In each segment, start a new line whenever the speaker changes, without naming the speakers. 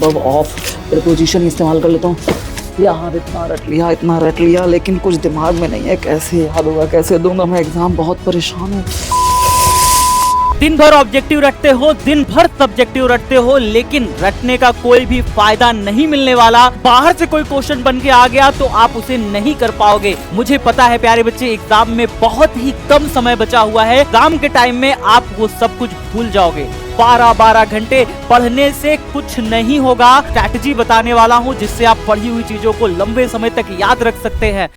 Above of preposition इस्तेमाल कर लेता हूँ। यार इतना रट लिया लेकिन कुछ दिमाग में नहीं है, कैसे याद होगा, कैसे दूंगा मैं एग्जाम, बहुत परेशान हूँ।
दिन भर ऑब्जेक्टिव रटते हो, दिन भर सब्जेक्टिव रटते हो, लेकिन रटने का कोई भी फायदा नहीं मिलने वाला। बाहर से कोई क्वेश्चन बन के आ गया तो आप उसे नहीं कर पाओगे। मुझे पता है प्यारे बच्चे, एग्जाम में बहुत ही कम समय बचा हुआ है। एग्जाम के टाइम में आप वो सब कुछ भूल जाओगे। 12-12 घंटे पढ़ने से कुछ नहीं होगा। स्ट्रैटेजी बताने वाला हूँ जिससे आप पढ़ी हुई चीजों को लंबे समय तक याद रख सकते हैं।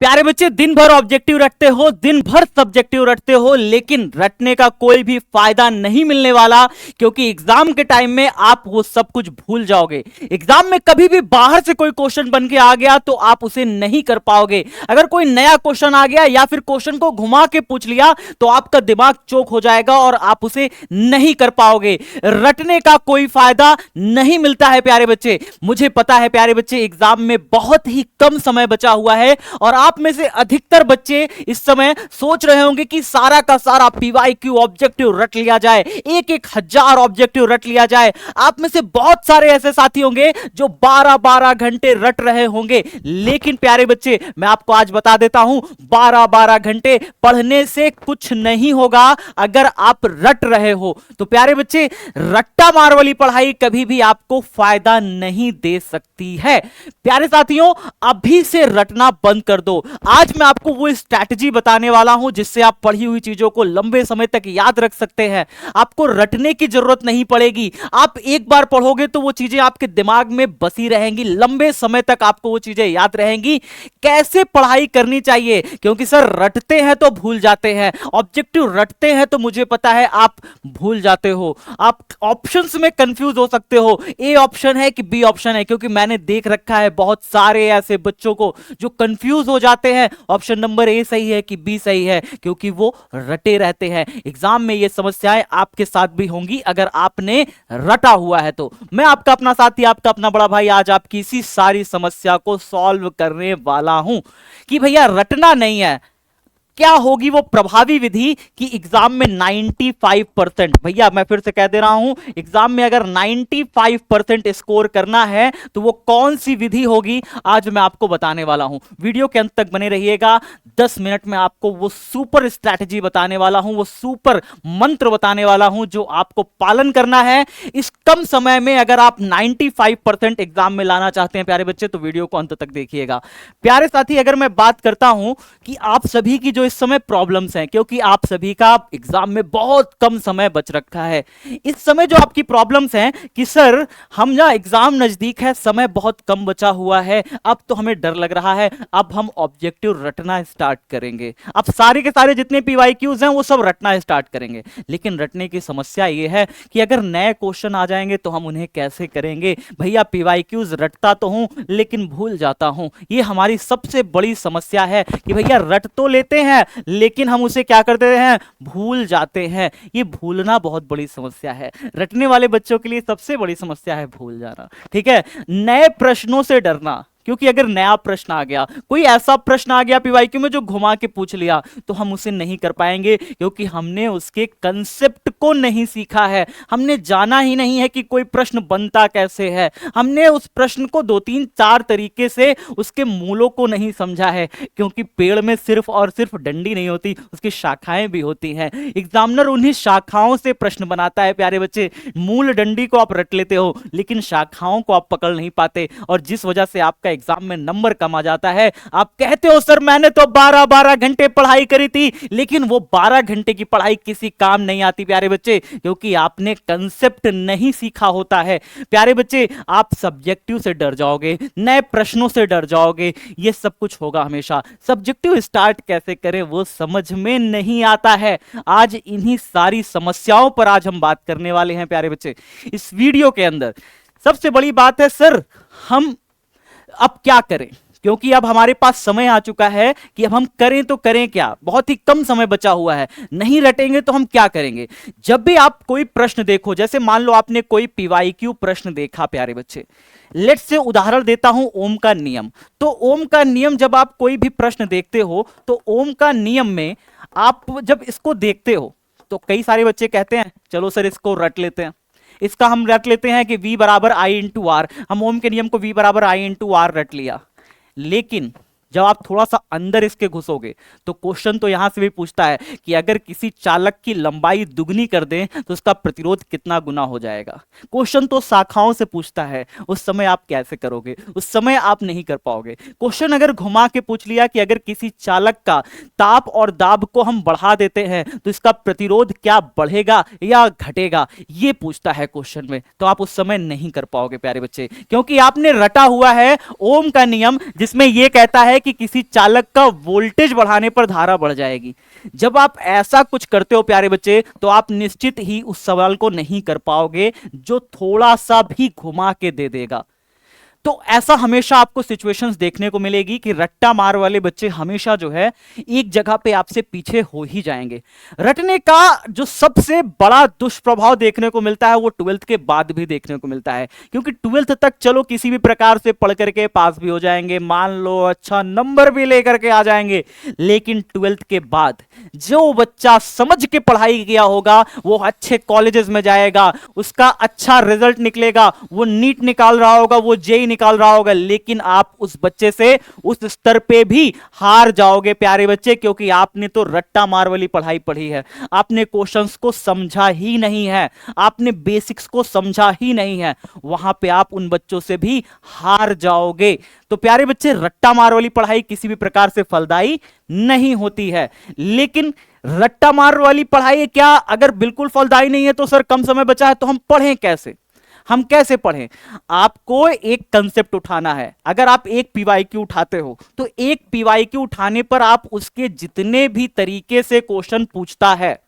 प्यारे बच्चे, दिन भर ऑब्जेक्टिव रटते हो, दिन भर सब्जेक्टिव रटते हो, लेकिन रटने का कोई भी फायदा नहीं मिलने वाला, क्योंकि एग्जाम के टाइम में आप वो सब कुछ भूल जाओगे। एग्जाम में कभी भी बाहर से कोई क्वेश्चन बन के आ गया तो आप उसे नहीं कर पाओगे। अगर कोई नया क्वेश्चन आ गया या फिर क्वेश्चन को घुमा के पूछ लिया तो आपका दिमाग चौक हो जाएगा और आप उसे नहीं कर पाओगे। रटने का कोई फायदा नहीं मिलता है प्यारे बच्चे। मुझे पता है प्यारे बच्चे, एग्जाम में बहुत ही कम समय बचा हुआ है और आप में से अधिकतर बच्चे इस समय सोच रहे होंगे कि सारा का सारा पीवाईक्यू ऑब्जेक्टिव रट लिया जाए, 1,000 ऑब्जेक्टिव रट लिया जाए। आप में से बहुत सारे ऐसे साथी होंगे जो 12-12 घंटे रट रहे होंगे। लेकिन प्यारे बच्चे, मैं आपको आज बता देता हूं, 12-12 घंटे पढ़ने से कुछ नहीं होगा अगर आप रट रहे हो तो। प्यारे बच्चे, रट्टा मार वाली पढ़ाई कभी भी आपको फायदा नहीं दे सकती है। प्यारे साथियों, अभी से रटना बंद कर दो। आज मैं आपको वो स्ट्रैटेजी बताने वाला हूं जिससे आप पढ़ी हुई चीजों को लंबे समय तक याद रख सकते हैं। आपको रटने की जरूरत नहीं पड़ेगी। आप एक बार पढ़ोगे तो वो चीजें आपके दिमाग में बसी रहेंगी, लंबे समय तक आपको वो चीजें याद रहेंगी। कैसे पढ़ाई करनी चाहिए, क्योंकि सर रटते हैं तो भूल जाते हैं, ऑब्जेक्टिव रटते हैं तो मुझे पता है आप भूल जाते हो। आप ऑप्शंस में कंफ्यूज हो सकते हो, ए ऑप्शन है कि बी ऑप्शन है, क्योंकि मैंने देख रखा है बहुत सारे ऐसे बच्चों को जो कंफ्यूज हो जाते हैं ऑप्शन नंबर ए सही है कि बी सही है, क्योंकि वो रटे रहते हैं। एग्जाम में ये समस्याएं आपके साथ भी होंगी अगर आपने रटा हुआ है तो। मैं आपका अपना साथी, आपका अपना बड़ा भाई, आज आपकी इसी सारी समस्या को सॉल्व करने वाला हूं कि भैया रटना नहीं है। क्या होगी वो प्रभावी विधि कि एग्जाम में 95%, भैया मैं फिर से कह दे रहा हूं, एग्जाम में अगर 95% स्कोर करना है तो वो कौन सी विधि होगी, आज मैं आपको बताने वाला हूं। वीडियो के अंत तक बने रहिएगा। 10 मिनट में आपको वो सुपर स्ट्रैटेजी बताने वाला हूं, वो सुपर मंत्र बताने वाला हूं जो आपको पालन करना है इस कम समय में। अगर आप 95% एग्जाम में लाना चाहते हैं प्यारे बच्चे तो वीडियो को अंत तक देखिएगा। प्यारे साथी, अगर मैं बात करता हूं कि आप सभी की जो इस समय प्रॉब्लम्स हैं, क्योंकि आप सभी का एग्जाम में बहुत कम समय बच रखा है, इस समय जो आपकी प्रॉब्लम्स हैं कि सर हम ना एग्जाम नजदीक है, समय बहुत कम बचा हुआ है, अब तो हमें डर लग रहा है, अब हम ऑब्जेक्टिव रटना स्टार्ट करेंगे, अब सारे के सारे जितने पीवाईक्यूज हैं वो सब रटना स्टार्ट करेंगे। लेकिन रटने की समस्या ये है कि अगर नए क्वेश्चन आ जाएंगे तो हम उन्हें कैसे करेंगे। भैया पीवाईक्यूज रटता तो हूं लेकिन भूल जाता हूं, ये हमारी सबसे बड़ी समस्या है कि भैया रट तो लेते हैं लेकिन हम उसे क्या करते हैं, भूल जाते हैं। ये भूलना बहुत बड़ी समस्या है। रटने वाले बच्चों के लिए सबसे बड़ी समस्या है भूल जाना। ठीक है, नए प्रश्नों से डरना, क्योंकि अगर नया प्रश्न आ गया, कोई ऐसा प्रश्न आ गया पीवाईक्यू में जो घुमा के पूछ लिया तो हम उसे नहीं कर पाएंगे, क्योंकि हमने उसके कंसेप्ट को नहीं सीखा है। हमने जाना ही नहीं है कि कोई प्रश्न बनता कैसे है। हमने उस प्रश्न को 2-3-4 तरीके से उसके मूलों को नहीं समझा है, क्योंकि पेड़ में सिर्फ और सिर्फ डंडी नहीं होती, उसकी शाखाएं भी होती हैं। एग्जामिनर उन्हीं शाखाओं से प्रश्न बनाता है प्यारे बच्चे। मूल डंडी को आप रट लेते हो लेकिन शाखाओं को आप पकड़ नहीं पाते, और जिस वजह से आपका एग्जाम में नंबर कम आ जाता है। आप कहते हो सर मैंने तो 12-12 घंटे पढ़ाई करी थी, लेकिन वो 12 घंटे की पढ़ाई किसी काम नहीं आती प्यारे बच्चे, क्योंकि आपने कंसेप्ट नहीं सीखा होता है। प्यारे बच्चे, आप सब्जेक्टिव से डर जाओगे, नए प्रश्नों से डर जाओगे, ये सब कुछ होगा हमेशा। सब्जेक्टिव स्टार्ट कैसे करें वो समझ में नहीं आता है। आज इन्हीं सारी समस्याओं पर आज हम बात करने वाले हैं प्यारे बच्चे इस वीडियो के अंदर। सबसे बड़ी बात है सर हम अब क्या करें, क्योंकि अब हमारे पास समय आ चुका है कि अब हम करें तो करें क्या। बहुत ही कम समय बचा हुआ है, नहीं रटेंगे तो हम क्या करेंगे। जब भी आप कोई प्रश्न देखो, जैसे मान लो आपने कोई पीवाईक्यू प्रश्न देखा प्यारे बच्चे, लेट्स से उदाहरण देता हूं ओम का नियम। तो ओम का नियम जब आप कोई भी प्रश्न देखते हो तो ओम का नियम में आप जब इसको देखते हो तो कई सारे बच्चे कहते हैं चलो सर इसको रट लेते हैं, इसका हम रट लेते हैं कि V बराबर I इंटू आर, हम ओम के नियम को V बराबर I इंटू आर रट लिया। लेकिन जब आप थोड़ा सा अंदर इसके घुसोगे तो क्वेश्चन तो यहां से भी पूछता है कि अगर किसी चालक की लंबाई दुगनी कर दें तो उसका प्रतिरोध कितना गुना हो जाएगा। क्वेश्चन तो शाखाओं से पूछता है, उस समय आप कैसे करोगे? उस समय आप नहीं कर पाओगे। क्वेश्चन अगर घुमा के पूछ लिया कि अगर किसी चालक का ताप और दाब को हम बढ़ा देते हैं तो इसका प्रतिरोध क्या बढ़ेगा या घटेगा, ये पूछता है क्वेश्चन में, तो आप उस समय नहीं कर पाओगे प्यारे बच्चे, क्योंकि आपने रटा हुआ है ओम का नियम जिसमें यह कहता है कि किसी चालक का वोल्टेज बढ़ाने पर धारा बढ़ जाएगी। जब आप ऐसा कुछ करते हो प्यारे बच्चे तो आप निश्चित ही उस सवाल को नहीं कर पाओगे जो थोड़ा सा भी घुमा के दे देगा। तो ऐसा हमेशा आपको सिचुएशंस देखने को मिलेगी कि रट्टा मार वाले बच्चे हमेशा जो है एक जगह पे आपसे पीछे हो ही जाएंगे। रटने का जो सबसे बड़ा दुष्प्रभाव देखने को मिलता है वो 12th के बाद भी देखने को मिलता है, क्योंकि 12th तक चलो किसी भी प्रकार से पढ़ करके पास भी हो जाएंगे, मान लो अच्छा नंबर भी लेकर के आ जाएंगे, लेकिन 12th के बाद जो बच्चा समझ के पढ़ाई किया होगा वो अच्छे कॉलेजेस में जाएगा, उसका अच्छा रिजल्ट निकलेगा, वो नीट निकाल रहा होगा, वो जेई निकाल रहा होगा, लेकिन आप उस बच्चे से उस स्तर पे भी हार जाओगे प्यारे बच्चे, क्योंकि आपने तो रट्टा मार वाली पढ़ाई पढ़ी है, आपने क्वेश्चंस को समझा ही नहीं है, आपने बेसिक्स को समझा ही नहीं है, वहां पे आप उन बच्चों से भी हार जाओगे। तो प्यारे बच्चे रट्टा मार वाली पढ़ाई किसी भी प्रकार से फलदायी नहीं होती है। लेकिन रट्टा मार वाली पढ़ाई क्या अगर बिल्कुल फलदायी नहीं है तो सर कम समय बचा है तो हम पढ़ें कैसे? हम कैसे पढ़ें? आपको एक कंसेप्ट उठाना है। अगर आप एक पीवाईक्यू उठाते हो तो एक पीवाईक्यू उठाने पर आप उसके जितने भी तरीके से क्वेश्चन पूछता है,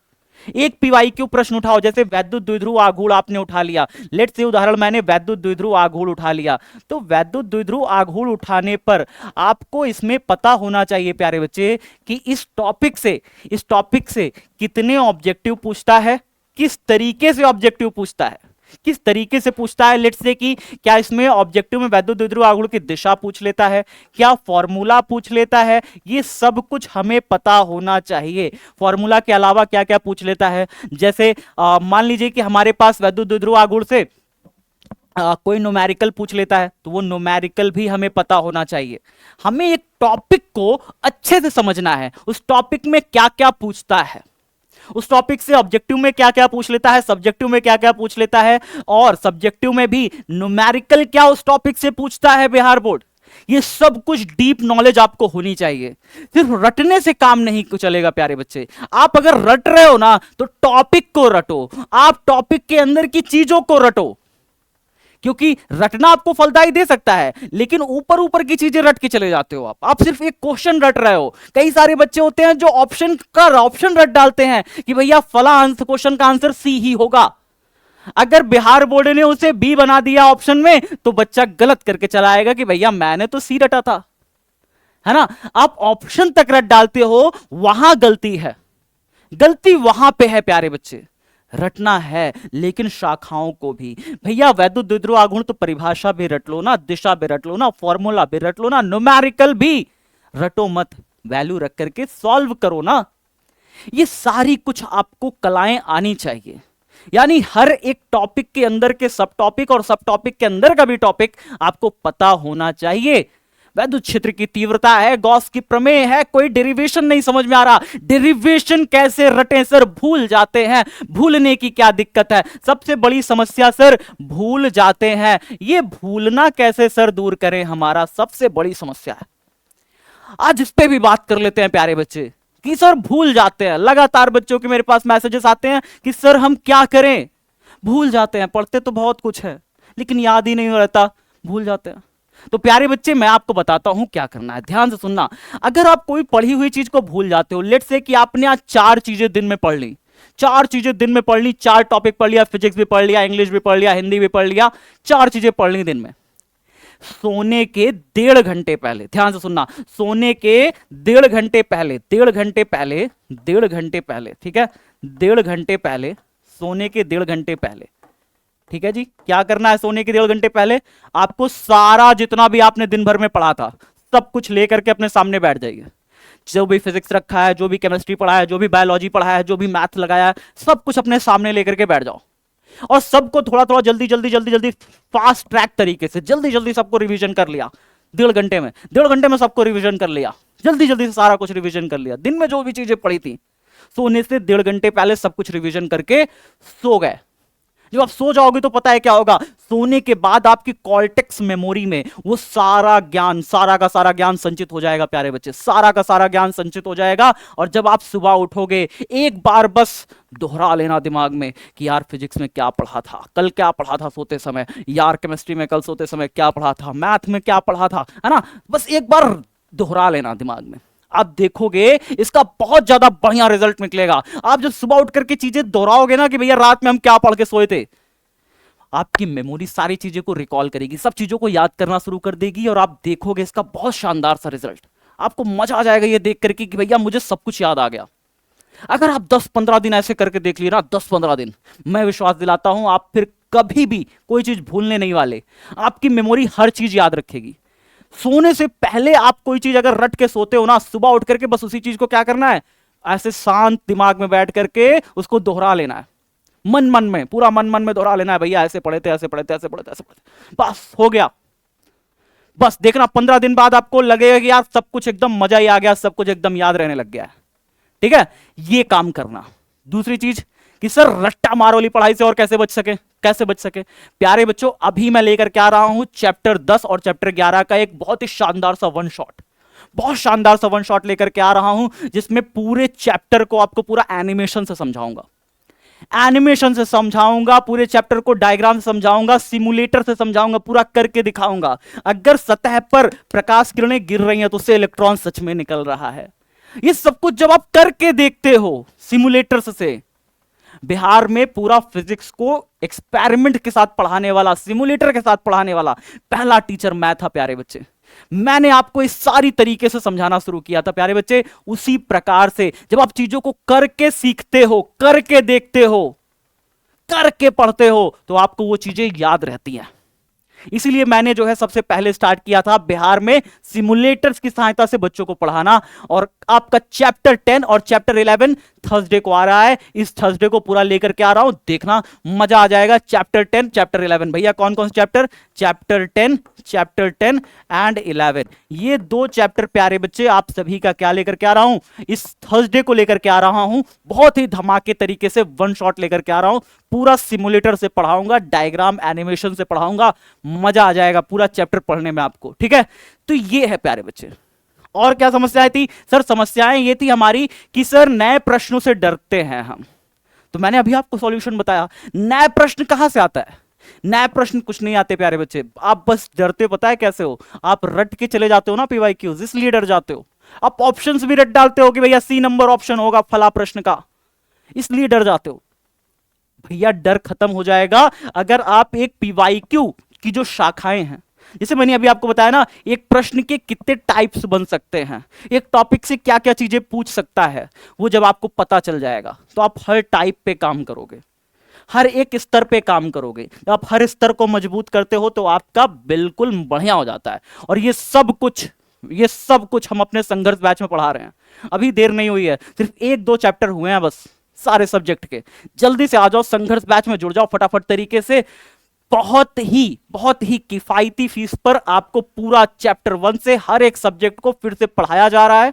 एक पीवाईक्यू प्रश्न उठाओ, जैसे वैद्युत द्विध्रुव आघूर्ण आपने उठा लिया, लेट्स से उदाहरण मैंने वैद्युत द्विध्रुव आघूर्ण उठा लिया, तो वैद्युत द्विध्रुव आघूर्ण उठाने पर आपको इसमें पता होना चाहिए प्यारे बच्चे कि इस टॉपिक से कितने ऑब्जेक्टिव पूछता है, किस तरीके से ऑब्जेक्टिव पूछता है, किस तरीके से पूछता है। लेट्स से कि क्या इसमें ऑब्जेक्टिव में वैद्युत द्विध्रुव आघूर्ण की दिशा पूछ लेता है, क्या फॉर्मूला पूछ लेता है, ये सब कुछ हमें पता होना चाहिए। फॉर्मूला के अलावा क्या क्या पूछ लेता है, जैसे मान लीजिए कि हमारे पास वैद्युत द्विध्रुव आघूर्ण से कोई न्यूमेरिकल पूछ लेता है, तो वो न्यूमेरिकल भी हमें पता होना चाहिए। हमें एक टॉपिक को अच्छे से समझना है, उस टॉपिक में क्या क्या पूछता है, उस टॉपिक से ऑब्जेक्टिव में क्या क्या पूछ लेता है, सब्जेक्टिव में क्या क्या पूछ लेता है, और सब्जेक्टिव में भी न्यूमेरिकल क्या उस टॉपिक से पूछता है बिहार बोर्ड। ये सब कुछ डीप नॉलेज आपको होनी चाहिए। सिर्फ रटने से काम नहीं चलेगा प्यारे बच्चे। आप अगर रट रहे हो ना तो टॉपिक को रटो, आप टॉपिक के अंदर की चीजों को रटो, क्योंकि रटना आपको फलदायी दे सकता है, लेकिन ऊपर ऊपर की चीजें रट के चले जाते हो आप सिर्फ एक क्वेश्चन रट रहे हो। कई सारे बच्चे होते हैं जो ऑप्शन रट डालते हैं कि भैया फला क्वेश्चन का आंसर सी ही होगा। अगर बिहार बोर्ड ने उसे बी बना दिया ऑप्शन में तो बच्चा गलत करके चला आएगा कि भैया मैंने तो सी रटा था, है ना। आप ऑप्शन तक रट डालते हो, वहां गलती है, गलती वहां पे है प्यारे बच्चे। रटना है लेकिन शाखाओं को भी। भैया वैद्युत द्विध्रुव आघूर्ण तो परिभाषा भी रट लो ना, दिशा भी रट लो ना, फॉर्मूला भी रट लो ना, न्यूमेरिकल भी रटो मत, वैल्यू रख करके सॉल्व करो ना। ये सारी कुछ आपको कलाएं आनी चाहिए, यानी हर एक टॉपिक के अंदर के सब टॉपिक और सब टॉपिक के अंदर का भी टॉपिक आपको पता होना चाहिए। वैद्युत क्षेत्र की तीव्रता है, गॉस की प्रमेय है, कोई डेरिवेशन नहीं समझ में आ रहा, डेरिवेशन कैसे रटें सर, भूल जाते हैं। भूलने की क्या दिक्कत है? सबसे बड़ी समस्या सर भूल जाते हैं। ये भूलना कैसे सर दूर करें, हमारा सबसे बड़ी समस्या है। आज इस पे भी बात कर लेते हैं प्यारे बच्चे कि सर भूल जाते हैं। लगातार बच्चों के मेरे पास मैसेजेस आते हैं कि सर हम क्या करें, भूल जाते हैं। पढ़ते तो बहुत कुछ है लेकिन याद ही नहीं रहता, भूल जाते हैं। तो प्यारे बच्चे मैं आपको बताता हूं क्या करना है, ध्यान से सुनना। अगर आप कोई पढ़ी हुई चीज को भूल जाते हो, लेट्स से कि आपने आज 4 चीजें दिन में पढ़ ली, 4 चीजें दिन में पढ़ ली, 4 टॉपिक पढ़ लिया, फिजिक्स भी पढ़ लिया, इंग्लिश भी पढ़ लिया, हिंदी भी पढ़ लिया, 4 चीजें पढ़ ली दिन में। सोने के 1.5 घंटे पहले, ध्यान से सुनना, सोने के 1.5 घंटे पहले, 1.5 घंटे पहले, 1.5 घंटे पहले, ठीक है, 1.5 घंटे पहले, सोने के 1.5 घंटे पहले, ठीक है जी। क्या करना है सोने के 1.5 घंटे पहले? आपको सारा जितना भी आपने दिन भर में पढ़ा था सब कुछ लेकर के अपने सामने बैठ जाइए। जो भी फिजिक्स रखा है, जो भी केमिस्ट्री पढ़ा है, जो भी बायोलॉजी पढ़ा है, जो भी मैथ लगाया है, सब कुछ अपने सामने लेकर के बैठ जाओ। और सबको थोड़ा थोड़ा जल्दी जल्दी जल्दी जल्दी फास्ट ट्रैक तरीके से जल्दी जल्दी सबको रिवीजन कर लिया। 1.5 घंटे में सबको रिवीजन कर लिया, जल्दी जल्दी से सारा कुछ रिवीजन कर लिया। दिन में जो भी चीजें पढ़ी थी, सोने से 1.5 घंटे पहले सब कुछ रिवीजन करके सो गए। जब आप सो जाओगे तो पता है क्या होगा, सोने के बाद आपकी कॉर्टेक्स मेमोरी में वो सारा ज्ञान, सारा का सारा ज्ञान संचित हो जाएगा प्यारे बच्चे, सारा का सारा ज्ञान संचित हो जाएगा। और जब आप सुबह उठोगे, एक बार बस दोहरा लेना दिमाग में कि यार फिजिक्स में क्या पढ़ा था, कल क्या पढ़ा था सोते समय, यार केमिस्ट्री में कल सोते समय क्या पढ़ा था, मैथ में क्या पढ़ा था, है ना। बस एक बार दोहरा लेना दिमाग में, आप देखोगे इसका बहुत ज्यादा बढ़िया रिजल्ट निकलेगा। आप जब सुबह उठ करके चीजें दोहराओगे ना कि भैया रात में हम क्या पढ़ के सोए थे, आपकी मेमोरी सारी चीजें को रिकॉल करेगी, सब चीजों को याद करना शुरू कर देगी और आप देखोगे इसका बहुत शानदार सा रिजल्ट। आपको मजा आ जाएगा ये देख करके कि भैया मुझे सब कुछ याद आ गया। अगर आप 10-15 दिन ऐसे करके देख लिए ना, 10-15 दिन, मैं विश्वास दिलाता हूं आप फिर कभी भी कोई चीज भूलने नहीं वाले। आपकी मेमोरी हर चीज याद रखेगी। सोने से पहले आप कोई चीज अगर रट के सोते हो ना, सुबह उठ करके बस उसी चीज को क्या करना है, ऐसे शांत दिमाग में बैठ करके उसको दोहरा लेना है, मन मन में, पूरा मन मन में दोहरा लेना है, भैया ऐसे पढ़े थे, ऐसे पढ़े थे, ऐसे पढ़े थे, ऐसे पढ़े थे, बस हो गया। बस देखना 15 दिन बाद आपको लगेगा कि यार सब कुछ एकदम मजा ही आ गया, सब कुछ एकदम याद रहने लग गया है। ठीक है, ये काम करना। दूसरी चीज कि सर रट्टा मार वाली पढ़ाई से और कैसे बच सके, कैसे बच सके प्यारे बच्चों, अभी मैं लेकर के आ रहा हूं चैप्टर 10 और चैप्टर 11 का एक बहुत ही शानदार सा वन शॉट, बहुत शानदार सा वन शॉट लेकर के आ रहा हूं, जिसमें पूरे चैप्टर को आपको पूरा एनिमेशन से समझाऊंगा, एनिमेशन से समझाऊंगा, पूरे चैप्टर को डायग्राम से समझाऊंगा, सिमुलेटर से समझाऊंगा, पूरा करके दिखाऊंगा। अगर सतह पर प्रकाश किरणें गिर रही हैं तो उससे इलेक्ट्रॉन सच में निकल रहा है। ये सब कुछ जब आप करके देखते हो सिमुलेटर से, बिहार में पूरा फिजिक्स को एक्सपेरिमेंट के साथ पढ़ाने वाला, सिमुलेटर के साथ पढ़ाने वाला पहला टीचर मैं था प्यारे बच्चे। मैंने आपको इस सारी तरीके से समझाना शुरू किया था प्यारे बच्चे। उसी प्रकार से जब आप चीजों को करके सीखते हो, करके देखते हो, करके पढ़ते हो, तो आपको वो चीजें याद रहती हैं। इसीलिए मैंने जो है सबसे पहले स्टार्ट किया था बिहार में सिमुलेटर्स की सहायता से बच्चों को पढ़ाना। और आपका चैप्टर 10 और चैप्टर 11 थर्सडे को आ रहा है, इस थर्सडे को पूरा लेकर के आ रहा हूं, देखना मजा आ जाएगा। चैप्टर 10 चैप्टर 11, भैया कौन कौन से चैप्टर, चैप्टर 10 एंड 11, ये दो चैप्टर प्यारे बच्चे आप सभी का क्या लेकर के आ रहा हूं, इस थर्सडे को लेकर के आ रहा हूं। बहुत ही धमाके तरीके से वन शॉट लेकर के आ रहा हूं, पूरा सिमुलेटर से पढ़ाऊंगा, डायग्राम एनिमेशन से पढ़ाऊंगा, मजा आ जाएगा पूरा चैप्टर पढ़ने में आपको। ठीक है, तो ये है प्यारे बच्चे। और क्या समस्याएं थी सर, समस्याएं ये थी हमारी कि सर नए प्रश्नों से डरते हैं हम। तो मैंने अभी आपको सॉल्यूशन बताया, नए प्रश्न कहां से आता है, नए प्रश्न कुछ नहीं आते प्यारे बच्चे, आप बस डरते पता है कैसे हो, आप रट के चले जाते हो ना पीवाईक्यूज, इसलिए डर जाते हो। आप ऑप्शंस भी रट डालते हो कि भैया सी नंबर ऑप्शन होगा फला प्रश्न का, इसलिए डर जाते हो। भैया डर खत्म हो जाएगा अगर आप एक पीवाईक्यू की जो शाखाएं हैं, जैसे मैंने अभी आपको बताया ना, एक प्रश्न के कितने टाइप्स बन सकते हैं, एक टॉपिक से क्या क्या चीजें पूछ सकता है, वो जब आपको पता चल जाएगा तो आप हर टाइप पे काम करोगे, हर एक स्तर पे काम करोगे। जब आप हर स्तर को मजबूत करते हो तो आपका बिल्कुल बढ़िया हो जाता है। और ये सब कुछ हम अपने संघर्ष बैच में पढ़ा रहे हैं। अभी देर नहीं हुई है, सिर्फ 1-2 चैप्टर हुए हैं बस सारे सब्जेक्ट के। जल्दी से आ जाओ, संघर्ष बैच में जुड़ जाओ फटाफट तरीके से। बहुत ही किफायती फीस पर आपको पूरा चैप्टर 1 से हर एक सब्जेक्ट को फिर से पढ़ाया जा रहा है।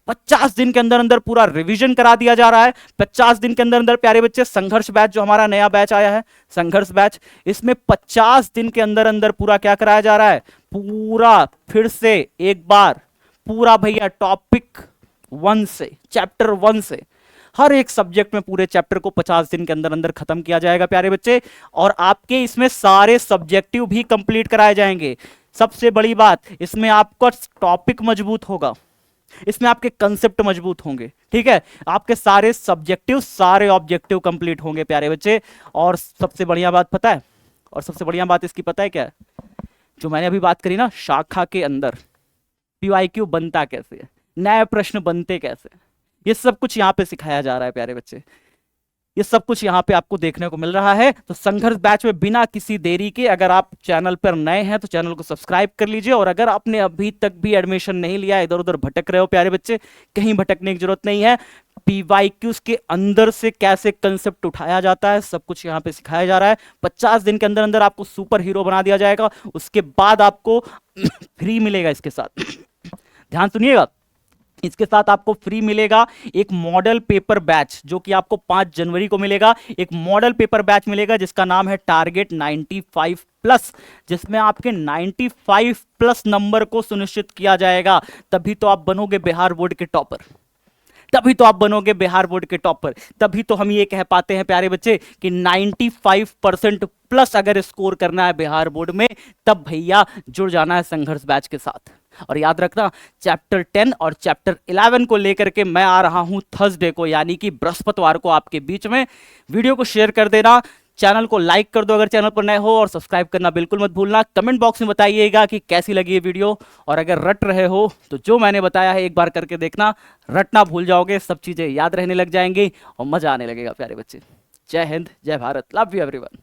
50 दिन के अंदर अंदर पूरा रिवीजन करा दिया जा रहा है। 50 दिन के अंदर अंदर प्यारे बच्चे संघर्ष बैच, जो हमारा नया बैच आया है संघर्ष बैच, इसमें 50 दिन के अंदर अंदर पूरा क्या कराया जा रहा है, पूरा फिर से एक बार पूरा भैया टॉपिक 1 से, चैप्टर 1 से हर एक सब्जेक्ट में पूरे चैप्टर को 50 दिन के अंदर अंदर खत्म किया जाएगा प्यारे बच्चे। और आपके इसमें सारे सब्जेक्टिव भी कंप्लीट कराए जाएंगे। सबसे बड़ी बात, इसमें आपका टॉपिक मजबूत होगा, इसमें आपके कंसेप्ट मजबूत होंगे। ठीक है, आपके सारे सब्जेक्टिव, सारे ऑब्जेक्टिव कंप्लीट होंगे प्यारे बच्चे। और सबसे बढ़िया बात पता है, और सबसे बढ़िया बात इसकी पता है क्या है, जो मैंने अभी बात करी ना, शाखा के अंदर पीवाईक्यू बनता कैसे है, नए प्रश्न बनते कैसे, ये सब कुछ यहाँ पे सिखाया जा रहा है प्यारे बच्चे। ये सब कुछ यहाँ पे आपको देखने को मिल रहा है। तो संघर्ष बैच में बिना किसी देरी के, अगर आप चैनल पर नए हैं तो चैनल को सब्सक्राइब कर लीजिए। और अगर आपने अभी तक भी एडमिशन नहीं लिया, इधर उधर भटक रहे हो प्यारे बच्चे, कहीं भटकने की जरूरत नहीं है। PYQs के अंदर से कैसे कंसेप्ट उठाया जाता है, सब कुछ यहाँ पे सिखाया जा रहा है। 50 दिन के अंदर अंदर आपको सुपर हीरो बना दिया जाएगा। उसके बाद आपको फ्री मिलेगा इसके साथ, ध्यान सुनिएगा, इसके साथ आपको फ्री मिलेगा एक मॉडल पेपर बैच, जो कि आपको 5 जनवरी को मिलेगा। एक मॉडल पेपर बैच मिलेगा जिसका नाम है टारगेट 95 प्लस, जिसमें आपके 95 प्लस नंबर को सुनिश्चित किया जाएगा। तभी तो आप बनोगे बिहार बोर्ड के टॉपर, तभी तो आप बनोगे बिहार बोर्ड के टॉपर। तभी तो हम ये कह पाते हैं प्यारे बच्चे कि 95% प्लस अगर स्कोर करना है बिहार बोर्ड में, तब भैया जुड़ जाना है संघर्ष बैच के साथ। और याद रखना, चैप्टर 10 और चैप्टर 11 को लेकर के मैं आ रहा हूं थर्सडे को, यानी कि बृहस्पतिवार को आपके बीच में। वीडियो को शेयर कर देना, चैनल को लाइक कर दो अगर चैनल पर नए हो, और सब्सक्राइब करना बिल्कुल मत भूलना। कमेंट बॉक्स में बताइएगा कि कैसी लगी ये वीडियो, और अगर रट रहे हो तो जो मैंने बताया है एक बार करके देखना, रटना भूल जाओगे, सब चीज़ें याद रहने लग जाएंगी और मज़ा आने लगेगा प्यारे बच्चे। जय हिंद, जय भारत, लव यू एवरीवन।